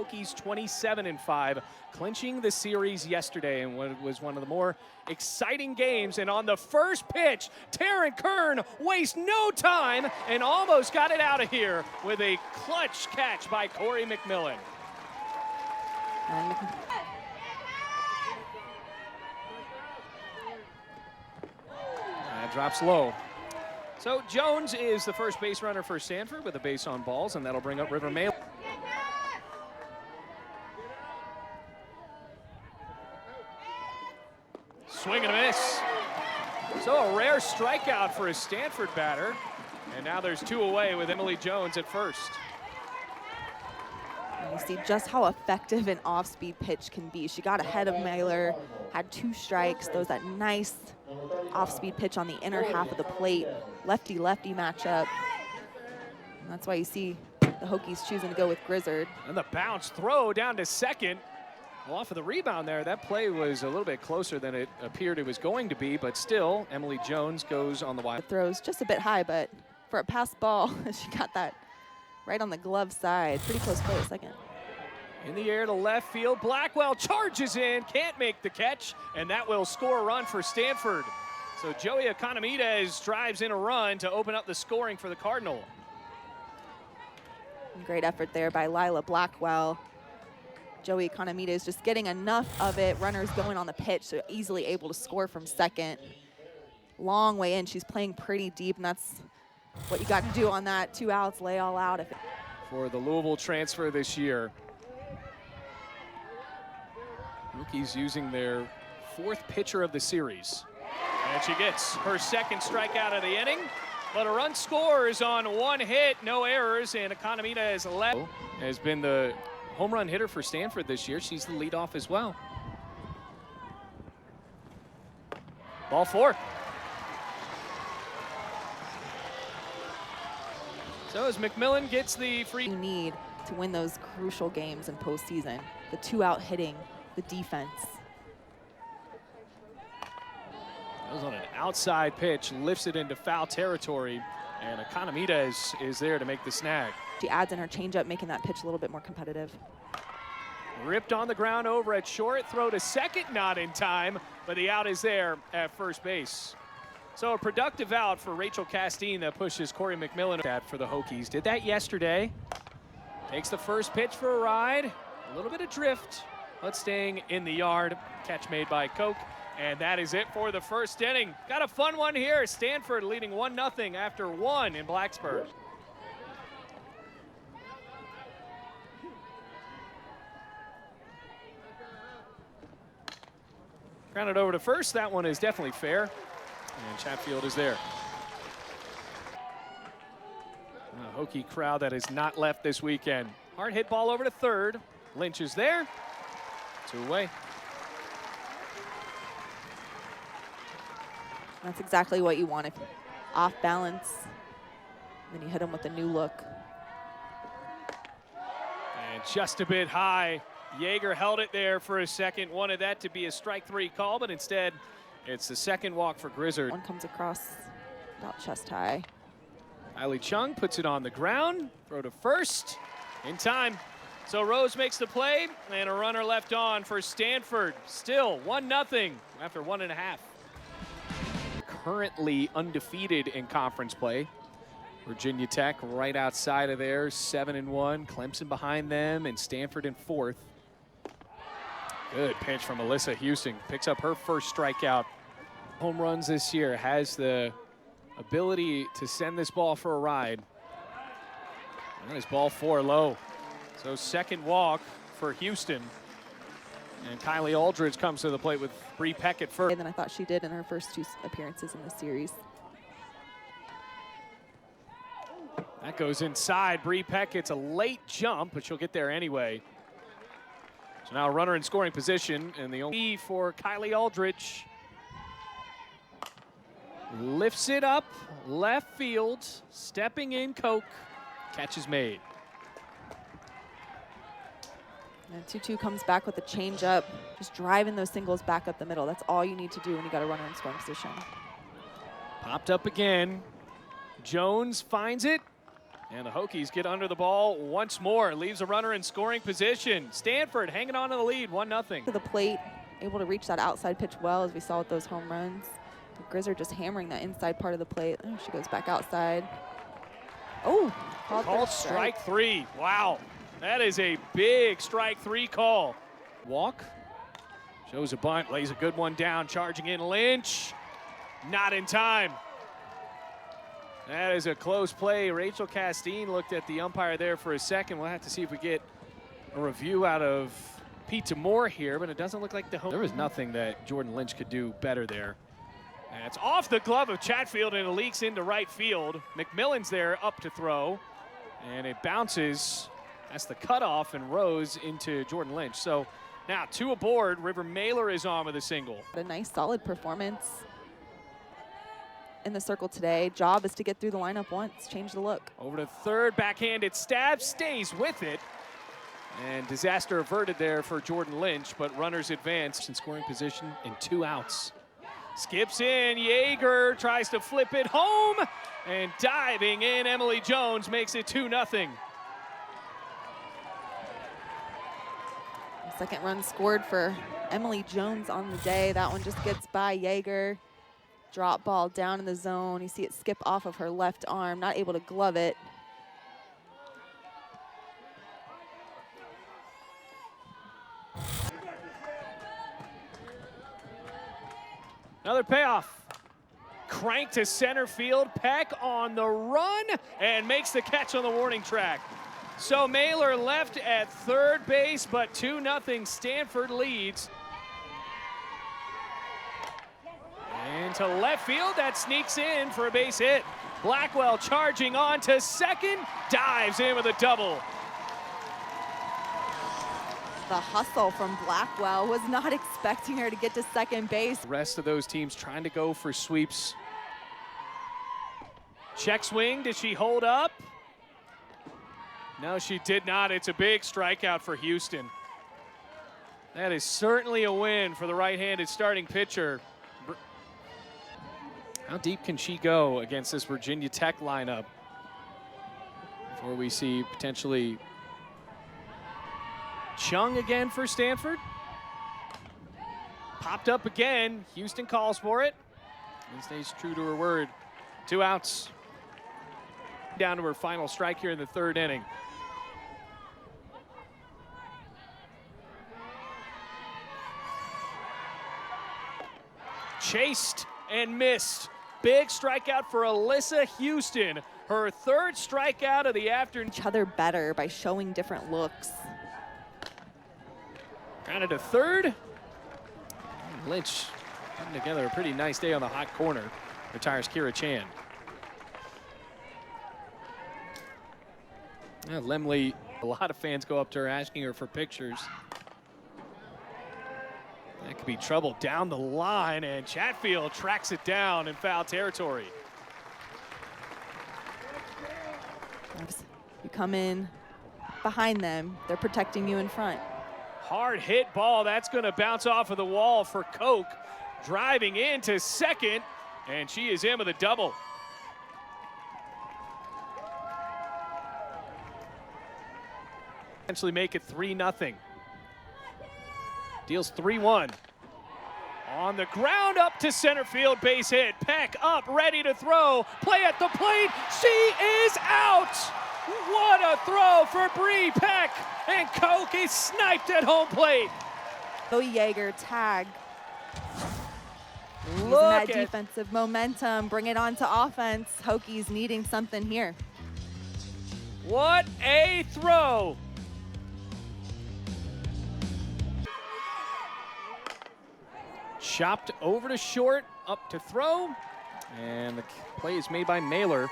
Hokies 27-5, clinching the series yesterday in what was one of the more exciting games. And on the first pitch, Taryn Kern wastes no time and almost got it out of here with a clutch catch by Corey McMillan. That drops low. So Jones is the first base runner for Stanford with a base on balls, and that'll bring up River May. Swing and a miss. So a rare strikeout for a Stanford batter. And now there's two away with Emily Jones at first. You see just how effective an off-speed pitch can be. She got ahead of Mailer, had 2 strikes, throws that nice off-speed pitch on the inner half of the plate. Lefty-lefty matchup. And that's why you see the Hokies choosing to go with Grizzard. And the bounce throw down to second. Well, off of the rebound there, that play was a little bit closer than it appeared it was going to be, but still, Emily Jones goes on the wide. The throw's just a bit high, but for a pass ball, she got that right on the glove side. Pretty close play at second. In the air to left field, Blackwell charges in, can't make the catch, and that will score a run for Stanford. So Joey Economides drives in a run to open up the scoring for the Cardinal. Great effort there by Lila Blackwell. Joey Economides just getting enough of it. Runners going on the pitch, so easily able to score from second. Long way in. She's playing pretty deep, and that's what you got to do on that. 2 outs, lay all out. For the Louisville transfer this year. Hokies using their 4th pitcher of the series. And she gets her 2nd strikeout of the inning. But a run scores on 1 hit, no errors, and Economides has been the home run hitter for Stanford this year. She's the leadoff as well. Ball 4. So as McMillan gets the free. You need to win those crucial games in postseason. The 2-out hitting, the defense. That was on an outside pitch, lifts it into foul territory, and Economides is there to make the snag. She adds in her changeup, making that pitch a little bit more competitive. Ripped on the ground over at short, throw to second, not in time, but the out is there at first base. So a productive out for Rachel Castine that pushes Corey McMillan for the Hokies. Did that yesterday. Takes the first pitch for a ride. A little bit of drift, but staying in the yard. Catch made by Koch, and that is it for the first inning. Got a fun one here. Stanford leading 1-0 after 1 in Blacksburg. Grounded over to first. That one is definitely fair. And Chatfield is there. A Hokie crowd that has not left this weekend. Hard hit ball over to third. Lynch is there. 2 away. That's exactly what you want. If off balance, then you hit them with a new look. And just a bit high. Yeager held it there for a second. Wanted that to be a strike 3 call, but instead it's the second walk for Grizzard. One comes across about chest high. Kylie Chung puts it on the ground. Throw to first in time. So Rose makes the play, and a runner left on for Stanford. Still 1-0 after 1.5. Currently undefeated in conference play. Virginia Tech right outside of there, 7-1. Clemson behind them, and Stanford in 4th. Good pitch from Alyssa Houston. Picks up her first strikeout. Home runs this year. Has the ability to send this ball for a ride. That is ball 4 low. So second walk for Houston. And Kylie Aldridge comes to the plate with Bree Peck at first. Than I thought she did in her first 2 appearances in the series. That goes inside. Bree Peck gets a late jump, but she'll get there anyway. So now a runner in scoring position, and the only for Kylie Aldridge. Lifts it up, left field, stepping in Koch. Catch is made. And 2-2 comes back with a changeup, just driving those singles back up the middle. That's all you need to do when you got a runner in scoring position. Popped up again. Jones finds it, And the Hokies get under the ball once more. Leaves a runner in scoring position. Stanford hanging on to the lead, 1-0. To the plate, able to reach that outside pitch well, as we saw with those home runs. The Grizz are just hammering that inside part of the plate. Oh, she goes back outside. Oh, called strike three. Wow, that is a big strike three call. Walk, shows a bunt, lays a good one down, charging in Lynch. Not in time. That is a close play. Rachel Castine looked at the umpire there for a second. We'll have to see if we get a review out of Pete Moore here, but it doesn't look like there was nothing that Jordan Lynch could do better there. And it's off the glove of Chatfield, and it leaks into right field. McMillan's there up to throw, and it bounces. That's the cutoff and rose into Jordan Lynch. So now 2 aboard. River Mailer is on with a single. A nice solid performance in the circle today. Job is to get through the lineup once, change the look. Over to third, backhanded stab, stays with it. And disaster averted there for Jordan Lynch, but runners advance in scoring position in 2 outs. Skips in, Yeager tries to flip it home, and diving in, Emily Jones makes it 2-0. Second run scored for Emily Jones on the day. That one just gets by Yeager. Drop ball down in the zone. You see it skip off of her left arm, not able to glove it. Another payoff. Crank to center field. Peck on the run and makes the catch on the warning track. So Mailer left at third base, but 2-0 Stanford leads. Into left field, that sneaks in for a base hit. Blackwell charging on to second, dives in with a double. The hustle from Blackwell, was not expecting her to get to second base. The rest of those teams trying to go for sweeps. Check swing, did she hold up? No, she did not. It's a big strikeout for Houston. That is certainly a win for the right-handed starting pitcher. How deep can she go against this Virginia Tech lineup before we see potentially Chung again for Stanford? Popped up again. Houston calls for it and stays true to her word. 2 outs. Down to her final strike here in the 3rd inning. Chased and missed. Big strikeout for Alyssa Houston. Her 3rd strikeout of the afternoon. Each other better by showing different looks. Kind of to third. Lynch putting together a pretty nice day on the hot corner. Retires Kira Chan. Lemley, a lot of fans go up to her asking her for pictures. That could be trouble down the line, and Chatfield tracks it down in foul territory. You come in behind them, they're protecting you in front. Hard hit ball, that's going to bounce off of the wall for Koch. Driving into second, and she is in with a double. Eventually make it 3-0. Deals 3-1. On the ground, up to center field, base hit. Peck up, ready to throw. Play at the plate. She is out. What a throw for Bree Peck. And Koch is sniped at home plate. Yeager tag. Using Look that at defensive momentum, bring it on to offense. Hokies needing something here. what a throw. Chopped over to short, up to throw, and the play is made by Mailer.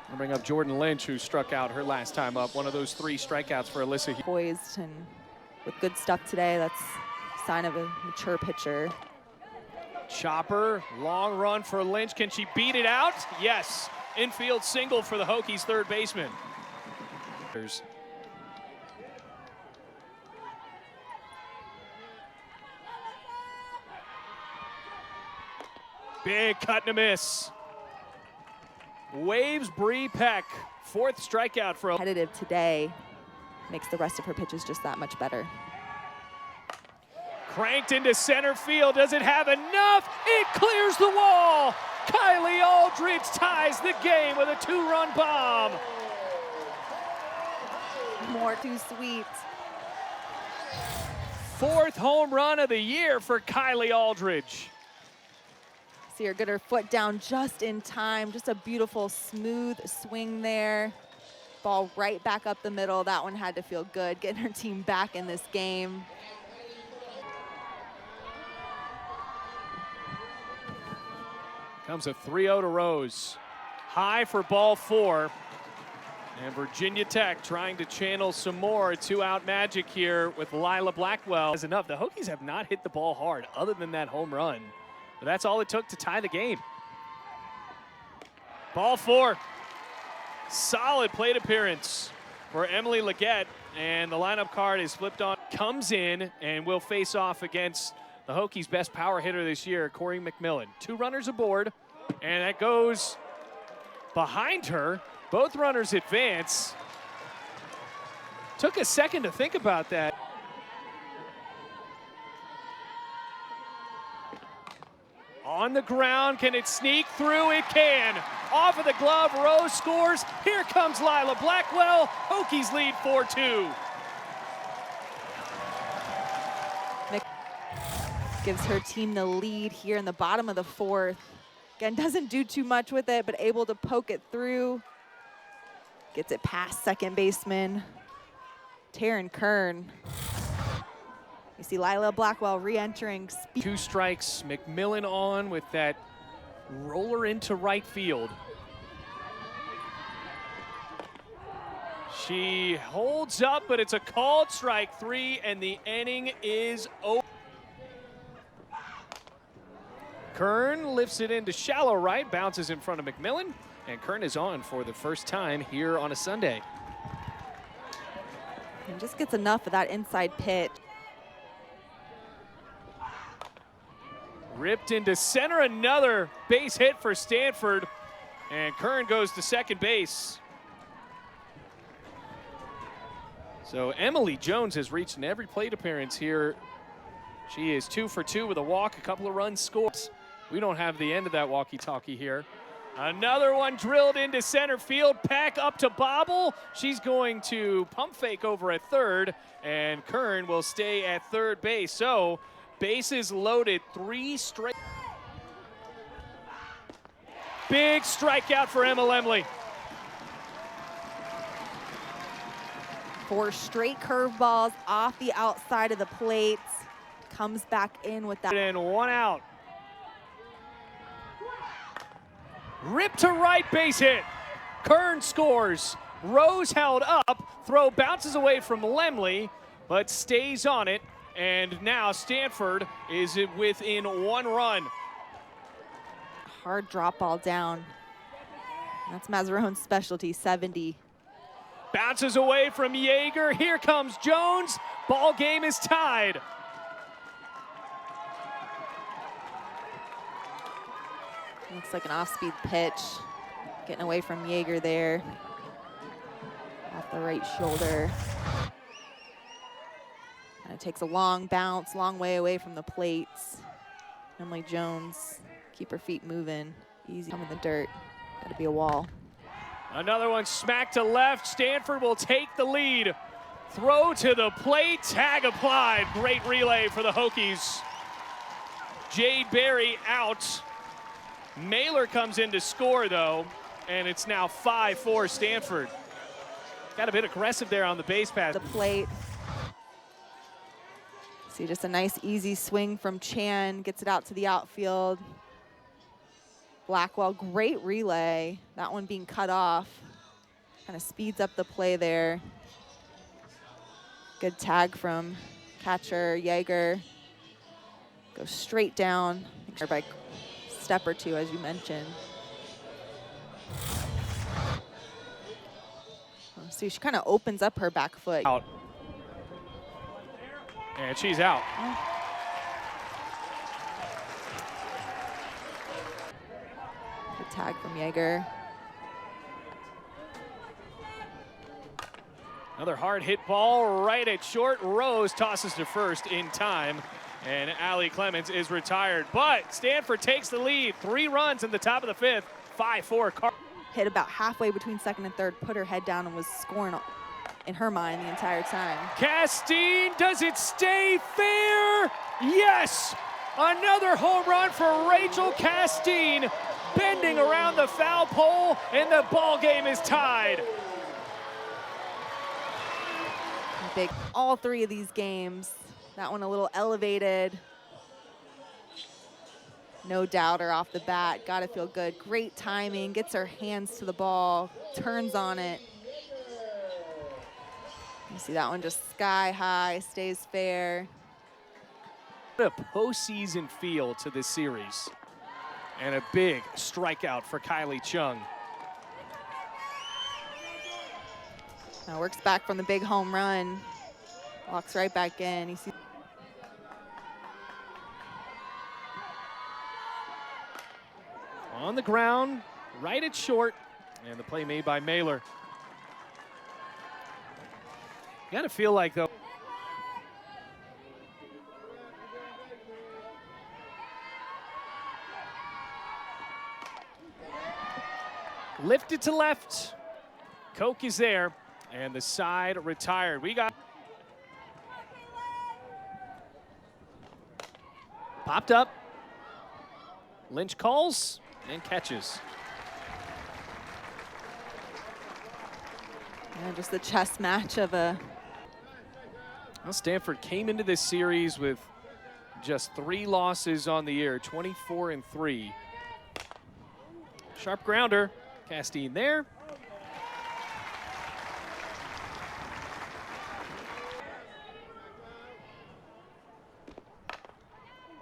I'll bring up Jordan Lynch, who struck out her last time up. One of those 3 strikeouts for Alyssa. Poised and with good stuff today. That's a sign of a mature pitcher. Chopper, long run for Lynch. Can she beat it out? Yes. Infield single for the Hokies' 3rd baseman. Big cut and a miss. Waves Bree Peck. 4th strikeout for Competitive today makes the rest of her pitches just that much better. Cranked into center field. Does it have enough? It clears the wall. Kylie Aldridge ties the game with a 2-run bomb. More too sweet. 4th home run of the year for Kylie Aldridge. See her get her foot down just in time. Just a beautiful, smooth swing there. Ball right back up the middle. That one had to feel good, getting her team back in this game. Comes a 3-0 to Rose. High for ball 4. And Virginia Tech trying to channel some more 2-out magic here with Lila Blackwell. Is enough. The Hokies have not hit the ball hard other than that home run. But that's all it took to tie the game. Ball 4. Solid plate appearance for Emily Leggett. And the lineup card is flipped on. Comes in and will face off against the Hokies' best power hitter this year, Corey McMillan. 2 runners aboard, and that goes behind her. Both runners advance. Took a second to think about that. On the ground, can it sneak through? It can. Off of the glove, Rose scores. Here comes Lila Blackwell. Hokies lead 4-2. Gives her team the lead here in the bottom of the 4th. Again, doesn't do too much with it, but able to poke it through. Gets it past second baseman Taryn Kern. You see Lila Blackwell re-entering. 2 strikes, McMillan on with that roller into right field. She holds up, but it's a called strike 3, and the inning is over. Kern lifts it into shallow right, bounces in front of McMillan, and Kern is on for the first time here on a Sunday. And just gets enough of that inside pitch. Ripped into center, another base hit for Stanford, and Kern goes to second base. So Emily Jones has reached in every plate appearance here. She is 2 for 2 with a walk, a couple of runs scored. We don't have the end of that walkie-talkie here. Another one drilled into center field. Peck up to bobble. She's going to pump fake over at third, and Kern will stay at third base. So bases loaded, 3 straight. Big strikeout for Emma Lemley. 4 straight curveballs off the outside of the plates. Comes back in with that. And 1 out. Rip to right, base hit. Kern scores. Rose held up. Throw bounces away from Lemley, but stays on it. And now Stanford is within 1 run. Hard drop ball down. That's Mazzarone's specialty, 70. Bounces away from Yeager. Here comes Jones. Ball game is tied. Looks like an off-speed pitch. Getting away from Yeager there. Off the right shoulder. And it takes a long bounce, long way away from the plates. Emily Jones, keep her feet moving. Easy, come in the dirt. Gotta be a wall. Another one smacked to left. Stanford will take the lead. Throw to the plate, tag applied. Great relay for the Hokies. Jade Berry out. Mailer comes in to score though, and it's now 5-4 Stanford. Got a bit aggressive there on the base pass. The plate. See, just a nice easy swing from Chan, gets it out to the outfield. Blackwell, great relay. That one being cut off. Kind of speeds up the play there. Good tag from catcher Yeager. Goes straight down by a step or two, as you mentioned. See, she kind of opens up her back foot. Out. And she's out. Good tag from Yeager. Another hard hit ball right at short. Rose tosses to first in time, and Allie Clemens is retired. But Stanford takes the lead. 3 runs in the top of the 5th. 5-4. Hit about halfway between second and third, put her head down and was scoring in her mind the entire time. Castine, does it stay fair? Yes! Another home run for Rachel Castine, bending around the foul pole, and the ball game is tied. Big, all 3 of these games. That one a little elevated. No doubter off the bat, gotta feel good. Great timing, gets her hands to the ball, turns on it. You see that one just sky high, stays fair. What a postseason feel to this series. And a big strikeout for Kylie Chung. Now works back from the big home run. Walks right back in. You see on the ground, right at short, and the play made by Mailer. You gotta feel like, though, lifted to left. Koch is there, and the side retired. We got popped up. Lynch calls and catches. and just the chess match of a. Well, Stanford came into this series with just 3 losses on the year, 24-3. Sharp grounder, Castine there.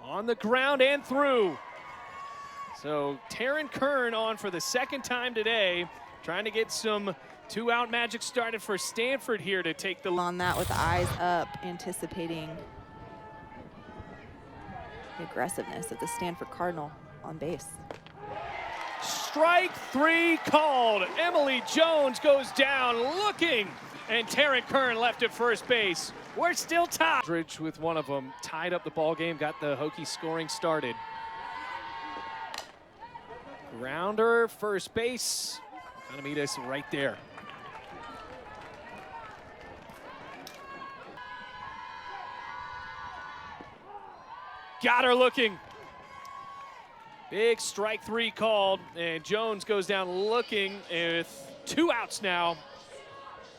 On the ground and through. So Taryn Kern on for the 2nd time today, trying to get some 2-out magic started for Stanford here to take the On that with the eyes up, anticipating the aggressiveness of the Stanford Cardinal on base. Strike 3 called. Emily Jones goes down looking, and Taryn Kern left at first base. We're still tied. With one of them tied up the ball game, got the Hokies scoring started. Grounder, first base. Gonna meet us right there. Got her looking. Big strike 3 called, and Jones goes down looking with 2 outs now.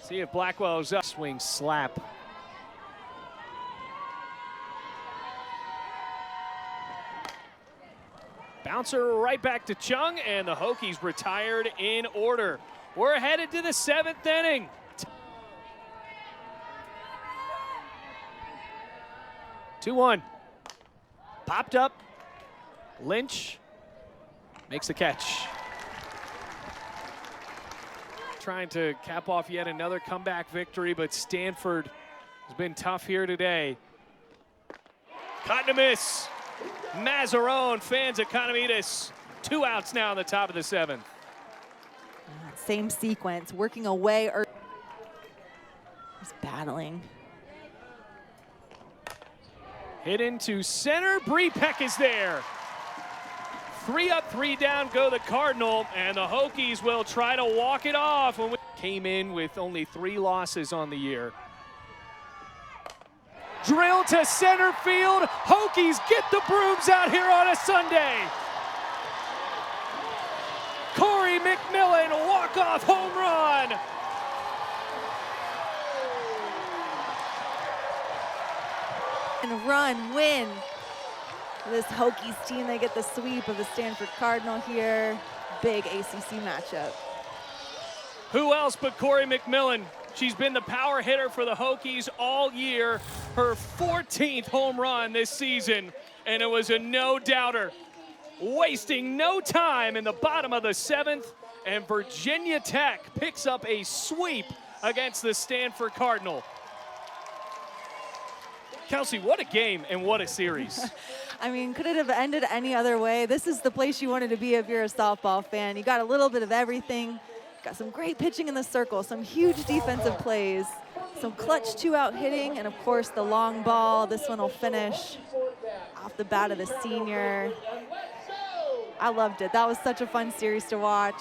See if Blackwell's up. Swing slap. Bouncer right back to Chung, and the Hokies retired in order. We're headed to the 7th inning. Two-one. Popped up. Lynch makes the catch. Trying to cap off yet another comeback victory, but Stanford has been tough here today. Caught and a miss. Mazzarone, fans at Economitas. 2 outs now in the top of the 7th. Same sequence, working away. He's battling. Hit into center. Bree Peck is there. 3 up, 3 down go the Cardinal, and the Hokies will try to walk it off. When we came in with only 3 losses on the year. Drill to center field. Hokies get the brooms out here on a Sunday. Corey McMillan, walk-off home run. And run, win. This Hokies team, they get the sweep of the Stanford Cardinal here. Big ACC matchup. Who else but Corey McMillan? She's been the power hitter for the Hokies all year. Her 14th home run this season, and it was a no-doubter. Wasting no time in the bottom of the 7th, and Virginia Tech picks up a sweep against the Stanford Cardinal. Kelsey, what a game and what a series. I mean, could it have ended any other way? This is the place you wanted to be if you're a softball fan. You got a little bit of everything. Got some great pitching in the circle, some huge defensive plays, some clutch 2-out hitting, and of course the long ball. This one will finish off the bat of the senior. I loved it. That was such a fun series to watch.